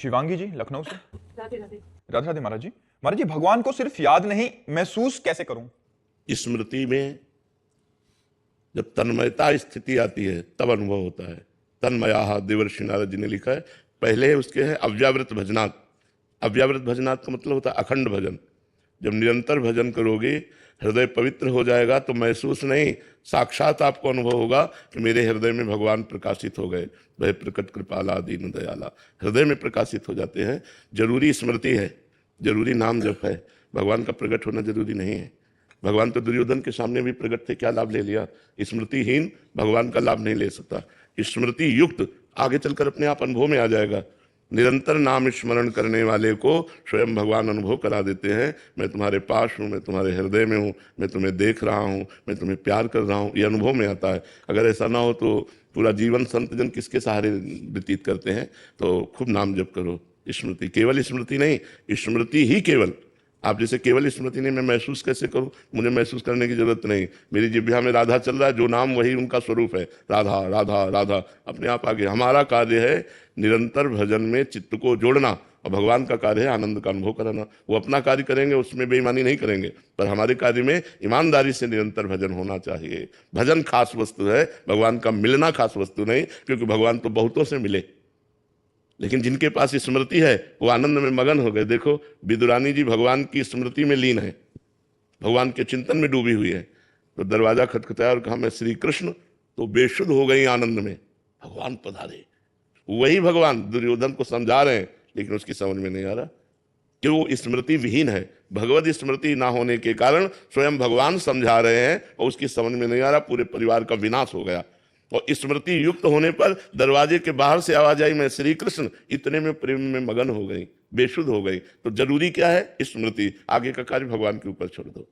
शिवांगी जी लखनऊ से। राधे राधे। राधे राधे महाराज जी। महाराज जी, भगवान को सिर्फ याद नहीं, महसूस कैसे करूं? स्मृति में जब तन्मयता स्थिति आती है तब अनुभव होता है। तन्मया देवर्षि नारद जी ने लिखा है। पहले उसके है अव्यावृत भजनात्। अव्यावृत भजनात् का मतलब होता है अखंड भजन। जब निरंतर भजन करोगे, हृदय पवित्र हो जाएगा तो महसूस नहीं, साक्षात आपको अनुभव होगा कि मेरे हृदय में भगवान प्रकाशित हो गए। वह प्रकट कृपाला दीन दयाला हृदय में प्रकाशित हो जाते हैं। जरूरी स्मृति है, जरूरी नाम जप है। भगवान का प्रकट होना जरूरी नहीं है। भगवान तो दुर्योधन के सामने भी प्रकट थे, क्या लाभ ले लिया? स्मृतिहीन भगवान का लाभ नहीं ले सकता। स्मृति युक्त आगे चलकर अपने आप अनुभव में आ जाएगा। निरंतर नाम स्मरण करने वाले को स्वयं भगवान अनुभव करा देते हैं। मैं तुम्हारे पास हूँ, मैं तुम्हारे हृदय में हूँ, मैं तुम्हें देख रहा हूँ, मैं तुम्हें प्यार कर रहा हूँ, ये अनुभव में आता है। अगर ऐसा ना हो तो पूरा जीवन संत जन किसके सहारे व्यतीत करते हैं? तो खूब नाम जप करो। स्मृति, केवल स्मृति नहीं, स्मृति ही केवल। आप जैसे केवल स्मृति नहीं, मैं महसूस कैसे करूं? मुझे महसूस करने की जरूरत नहीं। मेरी जिह्वा में राधा चल रहा है, जो नाम वही उनका स्वरूप है, राधा राधा राधा, अपने आप आगे। हमारा कार्य है निरंतर भजन में चित्त को जोड़ना, और भगवान का कार्य है आनंद का अनुभव कराना। वो अपना कार्य करेंगे, उसमें बेईमानी नहीं करेंगे, पर हमारे कार्य में ईमानदारी से निरंतर भजन होना चाहिए। भजन खास वस्तु है, भगवान का मिलना खास वस्तु नहीं, क्योंकि भगवान तो बहुतों से मिले, लेकिन जिनके पास स्मृति है वो आनंद में मगन हो गए। देखो विदुरानी जी भगवान की स्मृति में लीन है, भगवान के चिंतन में डूबी हुई है। तो दरवाजा खटखटाया और कहा मैं श्री कृष्ण, तो बेशुद्ध हो गई आनंद में, भगवान पधारे। वही भगवान दुर्योधन को समझा रहे हैं, लेकिन उसकी समझ में नहीं आ रहा कि वो स्मृति विहीन है। भगवत स्मृति ना होने के कारण स्वयं भगवान समझा रहे हैं और उसकी समझ में नहीं आ रहा, पूरे परिवार का विनाश हो गया। और स्मृति युक्त होने पर दरवाजे के बाहर से आवाज आई मैं श्री कृष्ण, इतने में प्रेम में मगन हो गई, बेशुद्ध हो गई। तो जरूरी क्या है? स्मृति। आगे का कार्य भगवान के ऊपर छोड़ दो।